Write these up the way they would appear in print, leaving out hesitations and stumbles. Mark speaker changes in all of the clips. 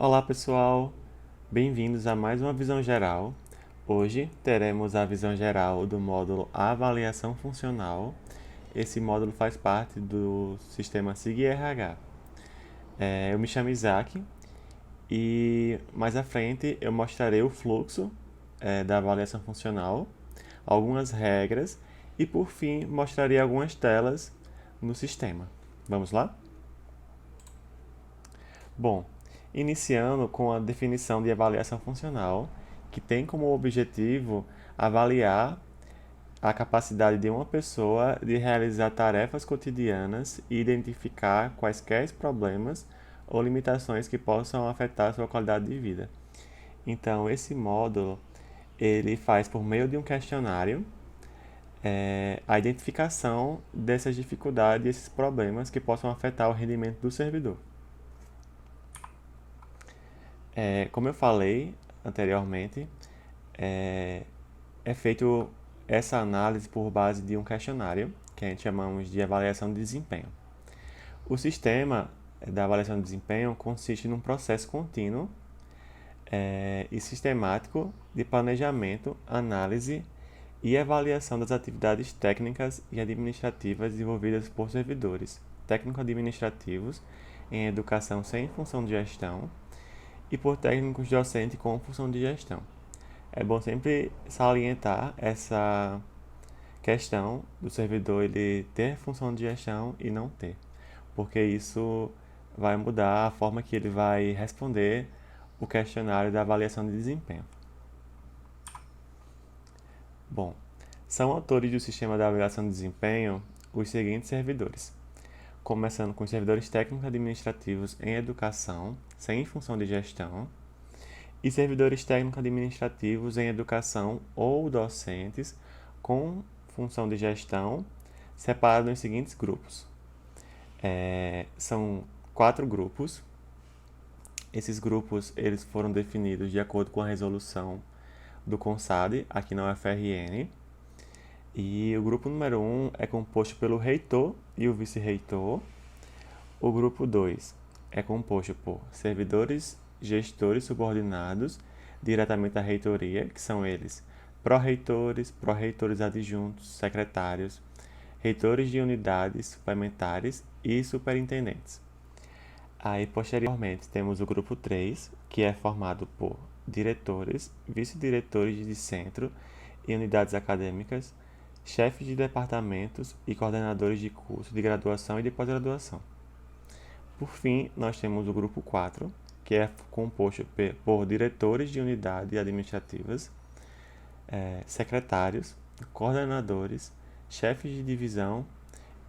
Speaker 1: Olá pessoal, bem-vindos a mais uma visão geral. Hoje teremos a visão geral do módulo Avaliação Funcional. Esse módulo faz parte do sistema SIG-RH. Eu me chamo Isaac e mais à frente eu mostrarei o fluxo da avaliação funcional, algumas regras e por fim mostrarei algumas telas no sistema. Vamos lá? Bom, iniciando com a definição de avaliação funcional, que tem como objetivo avaliar a capacidade de uma pessoa de realizar tarefas cotidianas e identificar quaisquer problemas ou limitações que possam afetar sua qualidade de vida. Então, esse módulo ele faz por meio de um questionário a identificação dessas dificuldades e esses problemas que possam afetar o rendimento do servidor. Como eu falei anteriormente, é, é feito essa análise por base de um questionário, que a gente chamamos de avaliação de desempenho. O sistema da avaliação de desempenho consiste num processo contínuo e sistemático de planejamento, análise e avaliação das atividades técnicas e administrativas desenvolvidas por servidores técnico-administrativos em educação sem função de gestão e por técnicos docentes com função de gestão. É bom sempre salientar essa questão do servidor ele ter função de gestão e não ter, porque isso vai mudar a forma que ele vai responder o questionário da avaliação de desempenho. Bom, são autores do sistema de avaliação de desempenho os seguintes servidores, começando com os servidores técnicos administrativos em educação, sem função de gestão, e servidores técnicos administrativos em educação ou docentes com função de gestão, separados nos seguintes grupos. São 4 grupos. Esses grupos eles foram definidos de acordo com a resolução do CONSAD, aqui na UFRN. E o grupo número 1 é composto pelo reitor e o vice-reitor. O grupo 2 é composto por servidores, gestores subordinados diretamente à reitoria, que são eles pró-reitores adjuntos, secretários, reitores de unidades suplementares e superintendentes. Aí, posteriormente, temos o grupo 3, que é formado por diretores, vice-diretores de centro e unidades acadêmicas, chefes de departamentos e coordenadores de curso de graduação e de pós-graduação. Por fim, nós temos o grupo 4, que é composto por diretores de unidades administrativas, secretários, coordenadores, chefes de divisão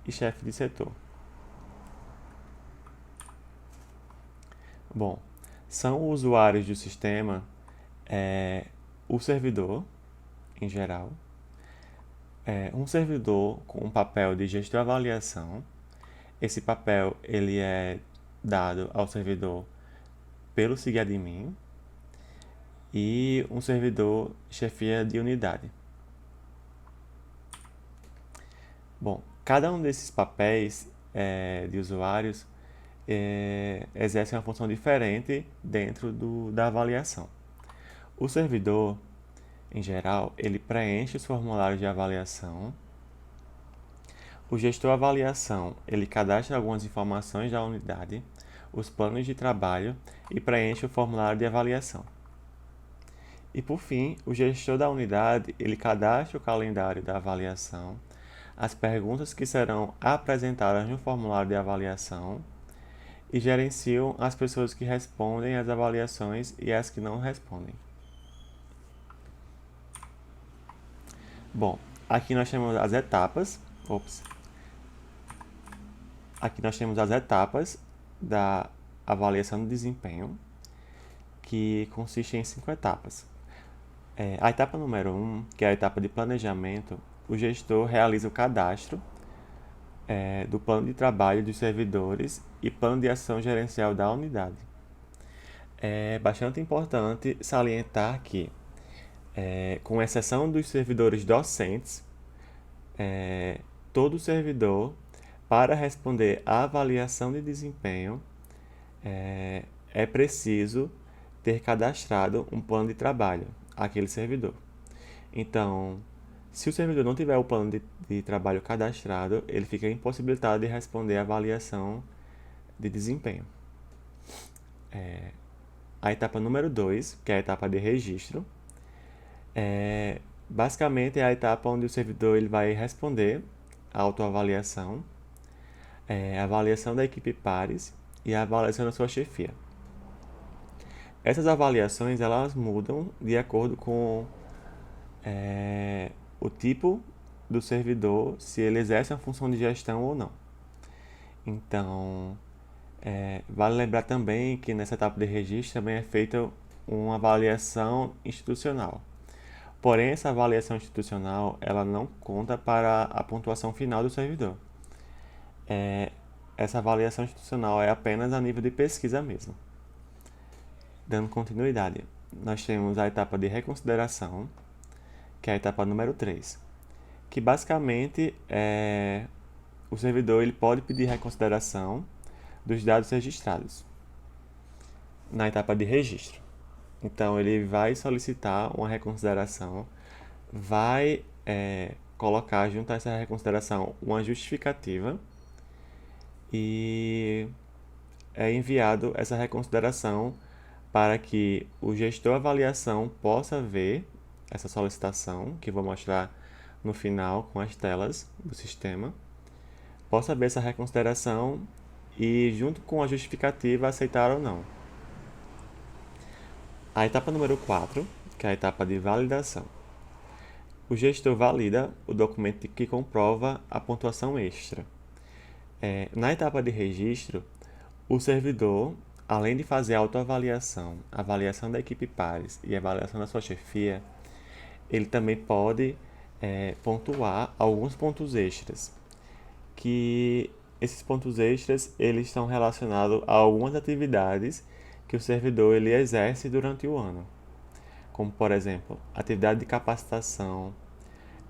Speaker 1: e chefe de setor. Bom, são usuários do sistema o servidor, em geral, um servidor com um papel de gestão e avaliação. Esse papel ele é dado ao servidor pelo SIGAdmin e um servidor chefia de unidade. Bom, cada um desses papéis de usuários exerce uma função diferente dentro da avaliação. O servidor, em geral, ele preenche os formulários de avaliação. O gestor de avaliação, ele cadastra algumas informações da unidade, os planos de trabalho e preenche o formulário de avaliação. E por fim, o gestor da unidade, ele cadastra o calendário da avaliação, as perguntas que serão apresentadas no formulário de avaliação e gerenciam as pessoas que respondem às avaliações e as que não respondem. Bom, aqui nós temos as etapas. Aqui nós temos as etapas da avaliação do desempenho, que consiste em 5 etapas. A etapa número 1, que é a etapa de planejamento, o gestor realiza o cadastro do plano de trabalho dos servidores e plano de ação gerencial da unidade. É bastante importante salientar que, com exceção dos servidores docentes, todo servidor, para responder à avaliação de desempenho, é preciso ter cadastrado um plano de trabalho àquele servidor. Então, se o servidor não tiver o plano de trabalho cadastrado, ele fica impossibilitado de responder a avaliação de desempenho. A etapa número 2, que é a etapa de registro, basicamente é a etapa onde o servidor ele vai responder a autoavaliação, a avaliação da equipe pares e a avaliação da sua chefia. Essas avaliações elas mudam de acordo com o tipo do servidor, se ele exerce uma função de gestão ou não. Então, vale lembrar também que nessa etapa de registro também é feita uma avaliação institucional. Porém, essa avaliação institucional ela não conta para a pontuação final do servidor. Essa avaliação institucional é apenas a nível de pesquisa mesmo. Dando continuidade, nós temos a etapa de reconsideração, que é a etapa número 3, que basicamente o servidor ele pode pedir reconsideração dos dados registrados na etapa de registro. Então, ele vai solicitar uma reconsideração, vai colocar junto a essa reconsideração uma justificativa e é enviado essa reconsideração para que o gestor avaliação possa ver essa solicitação, que vou mostrar no final com as telas do sistema, possa ver essa reconsideração e, junto com a justificativa, aceitar ou não. A etapa número 4, que é a etapa de validação. O gestor valida o documento que comprova a pontuação extra. Na etapa de registro, o servidor, além de fazer a autoavaliação, avaliação da equipe pares e avaliação da sua chefia, ele também pode pontuar alguns pontos extras, que esses pontos extras eles estão relacionados a algumas atividades que o servidor ele exerce durante o ano, como por exemplo, atividade de capacitação,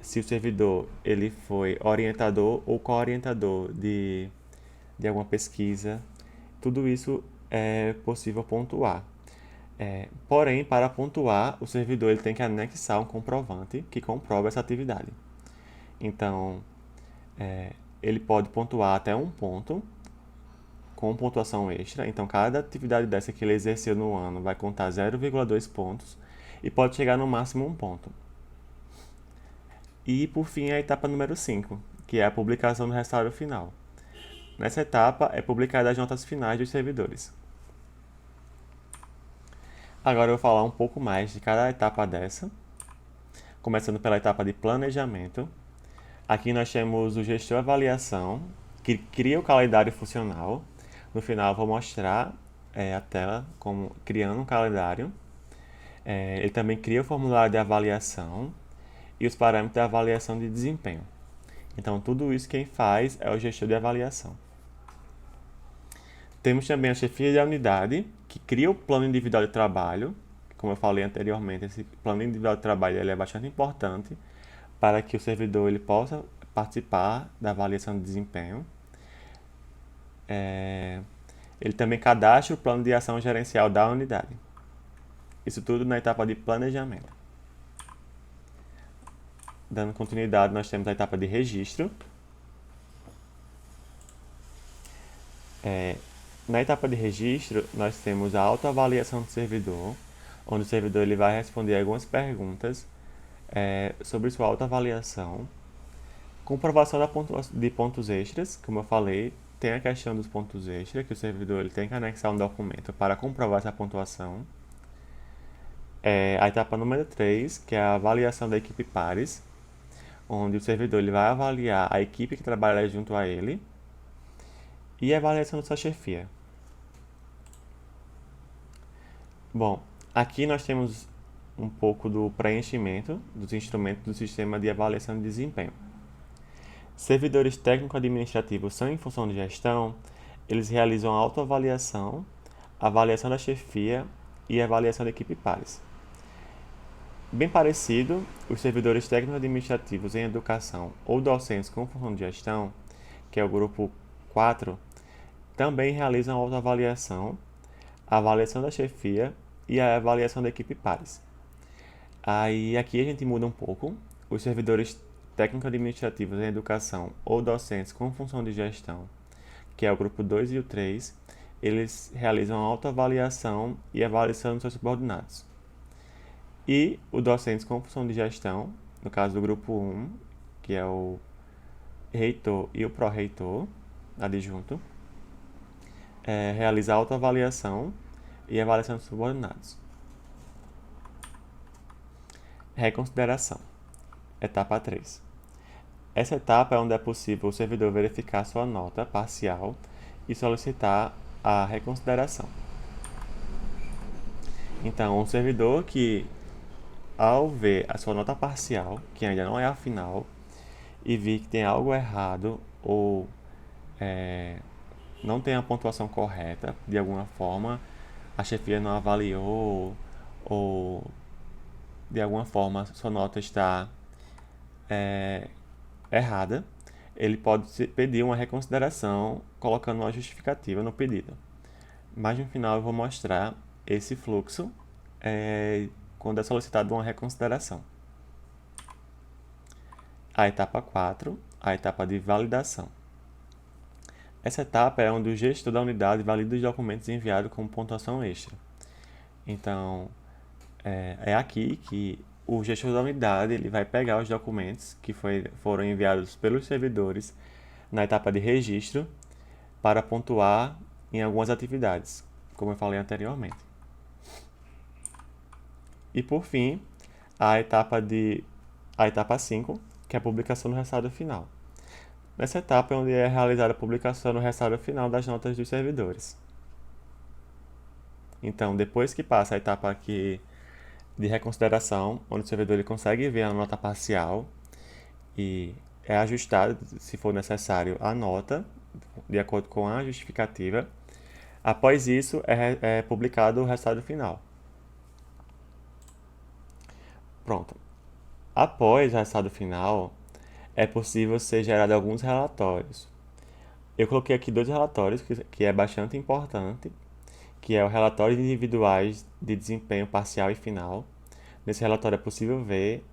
Speaker 1: se o servidor ele foi orientador ou co-orientador de alguma pesquisa, tudo isso é possível pontuar. Porém, para pontuar, o servidor ele tem que anexar um comprovante que comprova essa atividade. Então, ele pode pontuar até um ponto com pontuação extra. Então, cada atividade dessa que ele exerceu no ano vai contar 0,2 pontos e pode chegar no máximo 1 ponto. E, por fim, a etapa número 5, que é a publicação do resultado final. Nessa etapa, é publicada as notas finais dos servidores. Agora eu vou falar um pouco mais de cada etapa dessa, começando pela etapa de planejamento. Aqui nós temos o gestor avaliação, que cria o calendário funcional. No final eu vou mostrar a tela como criando um calendário. Ele também cria o formulário de avaliação e os parâmetros de avaliação de desempenho. Então, tudo isso quem faz é o gestor de avaliação. Temos também a chefia da unidade, que cria o plano individual de trabalho. Como eu falei anteriormente, esse plano individual de trabalho ele é bastante importante para que o servidor ele possa participar da avaliação de desempenho. Ele também cadastra o plano de ação gerencial da unidade. Isso tudo na etapa de planejamento. Dando continuidade, nós temos a etapa de registro. Na etapa de registro, nós temos a autoavaliação do servidor, onde o servidor ele vai responder algumas perguntas sobre sua autoavaliação. Comprovação de pontos extras, como eu falei, tem a questão dos pontos extras, que o servidor ele tem que anexar um documento para comprovar essa pontuação. A etapa número 3, que é a avaliação da equipe pares, onde o servidor ele vai avaliar a equipe que trabalha junto a ele, e a avaliação da sua chefia. Bom, aqui nós temos um pouco do preenchimento dos instrumentos do sistema de avaliação de desempenho. Servidores técnico-administrativos são em função de gestão, eles realizam a autoavaliação, a avaliação da chefia e a avaliação da equipe pares. Bem parecido, os servidores técnico-administrativos em educação ou docentes com função de gestão, que é o grupo 4, também realizam a autoavaliação, a avaliação da chefia e a avaliação da equipe pares. Aí aqui a gente muda um pouco. Os servidores técnico-administrativos em educação ou docentes com função de gestão, que é o grupo 2 e o 3, eles realizam autoavaliação e avaliação dos seus subordinados. E os docentes com função de gestão, no caso do grupo 1, que é o reitor e o pró-reitor, adjunto, realiza autoavaliação e avaliação dos subordinados. Reconsideração. Etapa 3. Essa etapa é onde é possível o servidor verificar sua nota parcial e solicitar a reconsideração. Então, um servidor que, ao ver a sua nota parcial, que ainda não é a final, e vir que tem algo errado ou não tem a pontuação correta, de alguma forma, a chefia não avaliou ou de alguma forma sua nota está errada, ele pode pedir uma reconsideração colocando uma justificativa no pedido. Mas no final eu vou mostrar esse fluxo quando é solicitado uma reconsideração. A etapa 4, a etapa de validação. Essa etapa é onde o gestor da unidade valida os documentos enviados com pontuação extra. Então, é aqui que o gestor da unidade ele vai pegar os documentos que foram enviados pelos servidores na etapa de registro para pontuar em algumas atividades, como eu falei anteriormente. E por fim, a etapa 5, que é a publicação do resultado final. Nessa etapa é onde é realizada a publicação do resultado final das notas dos servidores. Então, depois que passa a etapa aqui de reconsideração, onde o servidor ele consegue ver a nota parcial e é ajustado, se for necessário, a nota, de acordo com a justificativa. Após isso, é publicado o resultado final. Pronto. Após o resultado final, é possível ser gerado alguns relatórios. Eu coloquei aqui 2 relatórios que é bastante importante, que é o relatório individuais de desempenho parcial e final. Nesse relatório é possível ver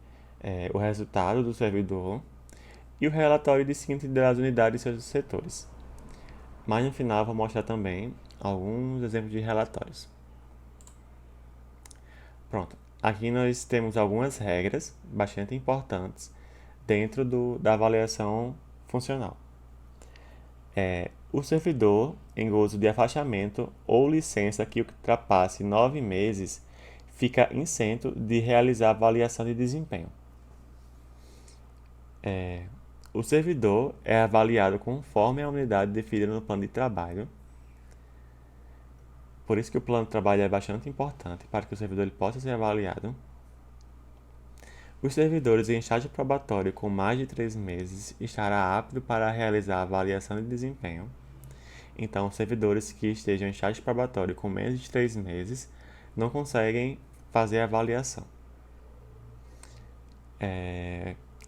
Speaker 1: o resultado do servidor e o relatório de síntese das unidades e seus setores. Mas no final eu vou mostrar também alguns exemplos de relatórios. Pronto. Aqui nós temos algumas regras bastante importantes dentro da avaliação funcional. O servidor, em gozo de afastamento ou licença que ultrapasse 9 meses, fica isento de realizar avaliação de desempenho. O servidor é avaliado conforme a unidade definida no plano de trabalho. Por isso que o plano de trabalho é bastante importante para que o servidor ele possa ser avaliado. Os servidores em estágio probatório com mais de 3 meses estará apto para realizar a avaliação de desempenho. Então, os servidores que estejam em estágio probatório com menos de 3 meses não conseguem fazer a avaliação.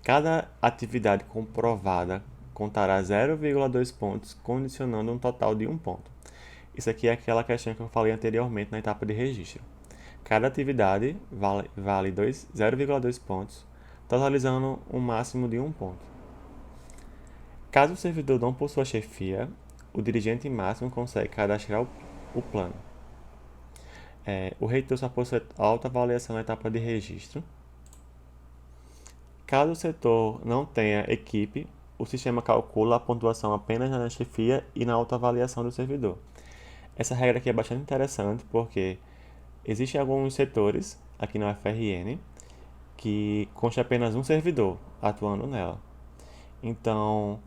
Speaker 1: Cada atividade comprovada contará 0,2 pontos, condicionando um total de 1 ponto. Isso aqui é aquela questão que eu falei anteriormente na etapa de registro. Cada atividade vale 0,2 pontos, totalizando um máximo de 1 ponto. Caso o servidor não possua chefia, o dirigente máximo consegue cadastrar o plano. O reitor só possui autoavaliação na etapa de registro. Caso o setor não tenha equipe, o sistema calcula a pontuação apenas na chefia e na autoavaliação do servidor. Essa regra aqui é bastante interessante porque existem alguns setores aqui na UFRN que consta apenas um servidor atuando nela. Então,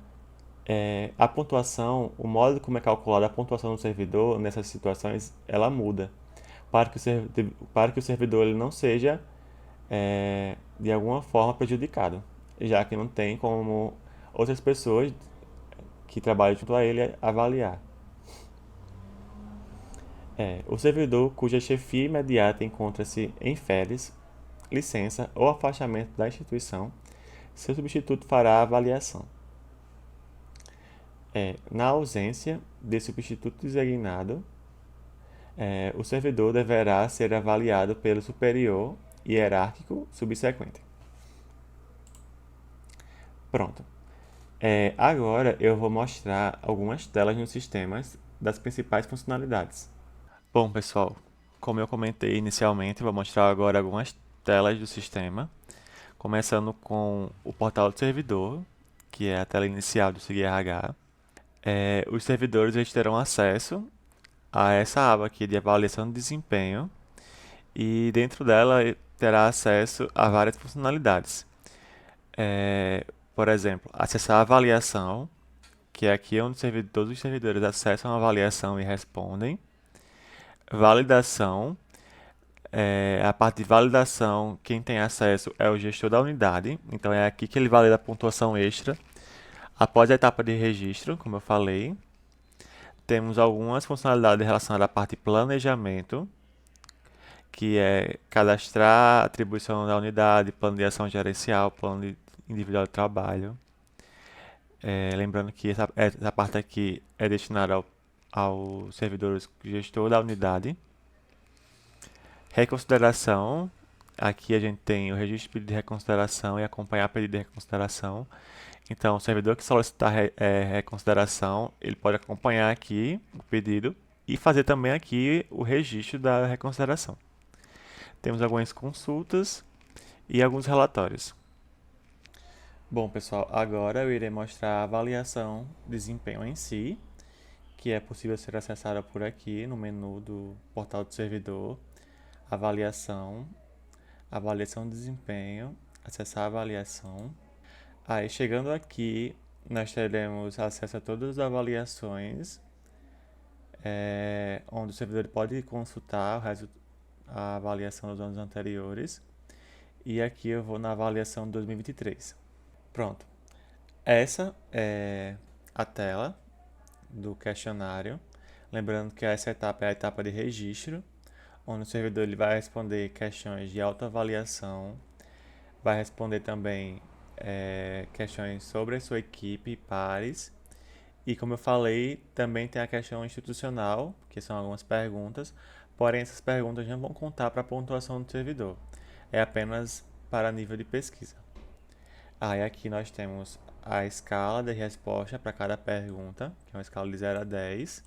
Speaker 1: a pontuação, o modo como é calculada a pontuação do servidor nessas situações, ela muda para que o servidor ele não seja de alguma forma prejudicado, já que não tem como outras pessoas que trabalham junto a ele avaliar. O servidor cuja chefia imediata encontra-se em férias, licença ou afastamento da instituição, seu substituto fará a avaliação. Na ausência de substituto designado, O servidor deverá ser avaliado pelo superior hierárquico subsequente. Pronto. Agora eu vou mostrar algumas telas nos sistemas das principais funcionalidades. Bom, pessoal, como eu comentei inicialmente, vou mostrar agora algumas telas do sistema, começando com o portal do servidor, que é a tela inicial do SIG-RH. Os servidores eles terão acesso a essa aba aqui de avaliação de desempenho e dentro dela terá acesso a várias funcionalidades. Por exemplo, acessar a avaliação, que é aqui onde todos os servidores acessam a avaliação e respondem. Validação, a parte de validação, quem tem acesso é o gestor da unidade, então é aqui que ele valida a pontuação extra após a etapa de registro, como eu falei. Temos algumas funcionalidades relacionadas à parte de planejamento, que é cadastrar a atribuição da unidade, plano de ação gerencial, plano individual de trabalho. Lembrando que essa parte aqui é destinada ao servidor gestor da unidade. Reconsideração, aqui a gente tem o registro de pedido de reconsideração e acompanhar pedido de reconsideração. Então, o servidor que solicitar reconsideração, ele pode acompanhar aqui o pedido e fazer também aqui o registro da reconsideração. Temos algumas consultas e alguns relatórios. Bom, pessoal, agora eu irei mostrar a avaliação de desempenho em si, que é possível ser acessada por aqui no menu do portal do servidor. Avaliação de desempenho, acessar a avaliação. Aí, chegando aqui, nós teremos acesso a todas as avaliações, onde o servidor pode consultar a avaliação dos anos anteriores. E aqui eu vou na avaliação de 2023. Pronto. Essa é a tela do questionário. Lembrando que essa etapa é a etapa de registro, onde o servidor ele vai responder questões de autoavaliação, vai responder também questões sobre a sua equipe e pares. E como eu falei, também tem a questão institucional, que são algumas perguntas, porém essas perguntas não vão contar para a pontuação do servidor, é apenas para nível de pesquisa. Aí aqui nós temos a escala de resposta para cada pergunta, que é uma escala de 0 a 10,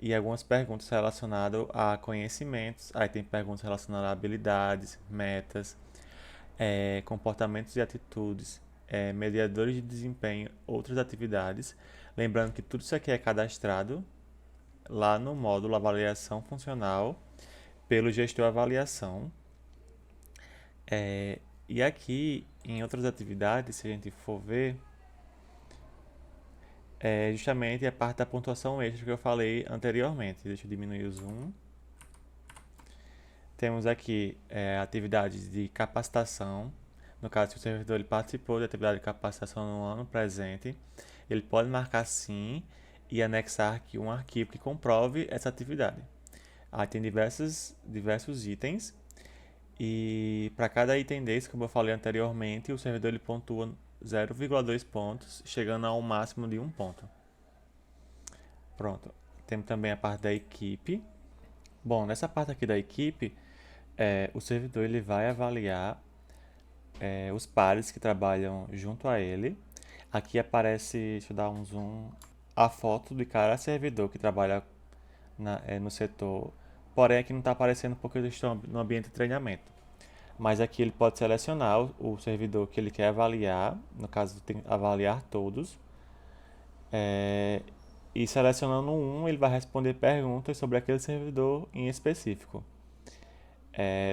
Speaker 1: e algumas perguntas relacionadas a conhecimentos. Aí tem perguntas relacionadas a habilidades, metas, comportamentos e atitudes, mediadores de desempenho, outras atividades. Lembrando que tudo isso aqui é cadastrado lá no módulo avaliação funcional pelo gestor avaliação. E aqui, em outras atividades, se a gente for ver, é justamente a parte da pontuação extra que eu falei anteriormente. Deixa eu diminuir o zoom. Temos aqui atividades de capacitação. No caso, se o servidor ele participou de atividade de capacitação no ano presente, ele pode marcar sim e anexar aqui um arquivo que comprove essa atividade. Aí tem diversos itens. E para cada item desse, como eu falei anteriormente, o servidor ele pontua 0,2 pontos, chegando ao máximo de 1 ponto. Pronto. Temos também a parte da equipe. Bom, nessa parte aqui da equipe, o servidor ele vai avaliar os pares que trabalham junto a ele. Aqui aparece, deixa eu dar um zoom, a foto de cada servidor que trabalha no setor. Porém, aqui não está aparecendo porque eles estão no ambiente de treinamento. Mas aqui ele pode selecionar o servidor que ele quer avaliar, no caso tem que avaliar todos. E selecionando um, ele vai responder perguntas sobre aquele servidor em específico.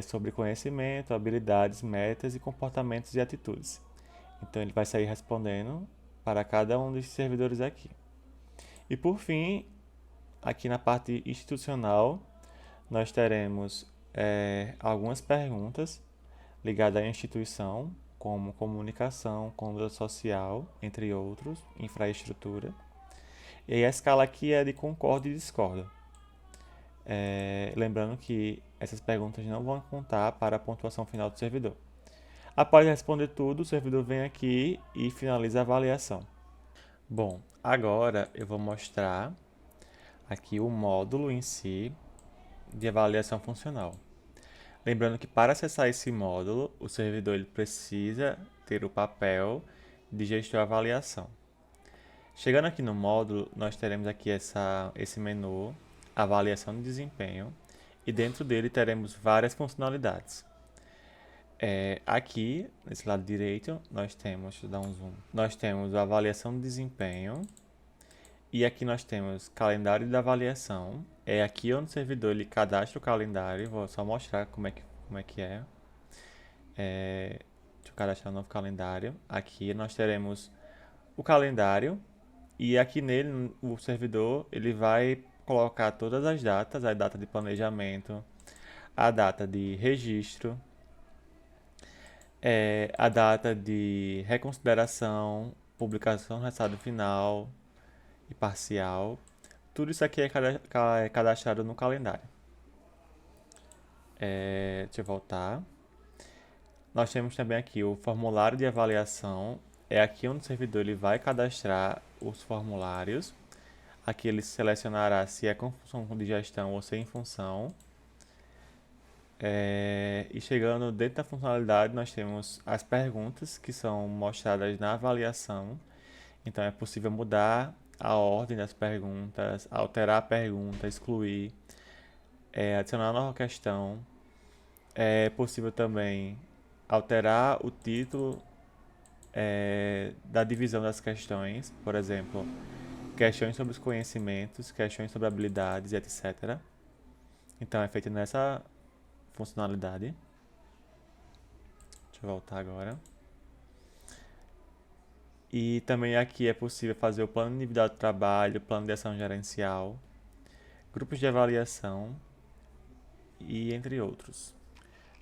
Speaker 1: Sobre conhecimento, habilidades, metas e comportamentos e atitudes. Então ele vai sair respondendo para cada um desses servidores aqui. E por fim, aqui na parte institucional, nós teremos algumas perguntas ligadas à instituição, como comunicação, conduta social, entre outros, infraestrutura. E a escala aqui é de concordo e discordo. Lembrando que essas perguntas não vão contar para a pontuação final do servidor. Após responder tudo, o servidor vem aqui e finaliza a avaliação. Bom, agora eu vou mostrar aqui o módulo em si, de avaliação funcional. Lembrando que para acessar esse módulo, o servidor ele precisa ter o papel de gestor avaliação. Chegando aqui no módulo, nós teremos aqui esse menu, avaliação de desempenho, e dentro dele teremos várias funcionalidades. Aqui, nesse lado direito, nós temos, deixa eu dar um zoom, nós temos a avaliação de desempenho, e aqui nós temos calendário de avaliação. É aqui onde o servidor ele cadastra o calendário. Vou só mostrar como é que é. Deixa eu cadastrar um novo calendário. Aqui nós teremos o calendário. E aqui nele, o servidor ele vai colocar todas as datas. A data de planejamento, a data de registro, a data de reconsideração, publicação do resultado final e parcial. Tudo isso aqui é cadastrado no calendário. Deixa eu voltar. Nós temos também aqui o formulário de avaliação. É aqui onde o servidor ele vai cadastrar os formulários. Aqui ele selecionará se é com função de gestão ou sem função. E chegando dentro da funcionalidade, nós temos as perguntas que são mostradas na avaliação. Então é possível mudar a ordem das perguntas, alterar a pergunta, excluir, adicionar nova questão. É possível também alterar o título da divisão das questões, por exemplo, questões sobre os conhecimentos, questões sobre habilidades, etc. Então é feito nessa funcionalidade. Deixa eu voltar agora. E também aqui é possível fazer o plano individual de trabalho, plano de ação gerencial, grupos de avaliação e entre outros.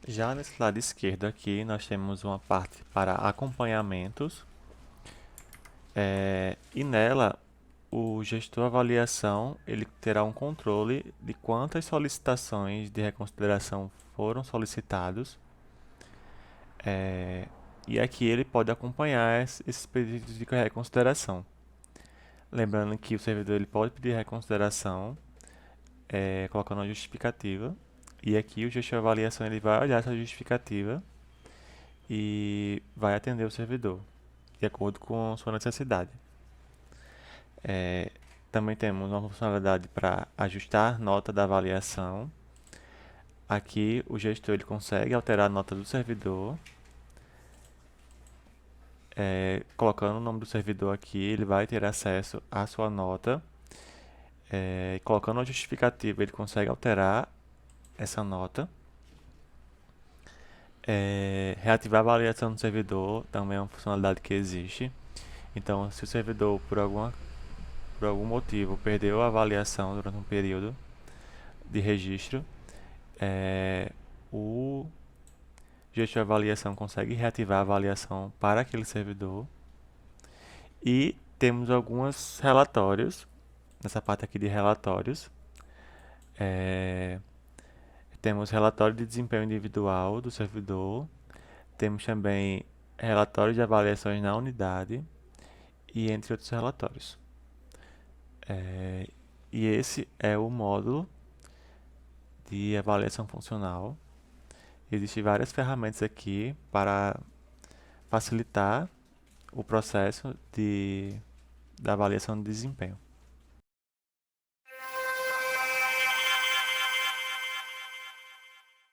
Speaker 1: Já nesse lado esquerdo aqui nós temos uma parte para acompanhamentos e nela o gestor avaliação ele terá um controle de quantas solicitações de reconsideração foram solicitados. E aqui ele pode acompanhar esses pedidos de reconsideração. Lembrando que o servidor ele pode pedir reconsideração colocando uma justificativa. E aqui o gestor de avaliação ele vai olhar essa justificativa e vai atender o servidor, de acordo com a sua necessidade. Também temos uma funcionalidade para ajustar nota da avaliação. Aqui o gestor ele consegue alterar a nota do servidor. Colocando o nome do servidor aqui, ele vai ter acesso à sua nota. Colocando uma justificativa, ele consegue alterar essa nota. Reativar a avaliação do servidor também é uma funcionalidade que existe. Então, se o servidor, por algum motivo, perdeu a avaliação durante um período de registro, o gestor de avaliação consegue reativar a avaliação para aquele servidor. E temos alguns relatórios, nessa parte aqui de relatórios. Temos relatório de desempenho individual do servidor, temos também relatório de avaliações na unidade e entre outros relatórios. E esse é o módulo de avaliação funcional. Existem várias ferramentas aqui para facilitar o processo da avaliação de desempenho.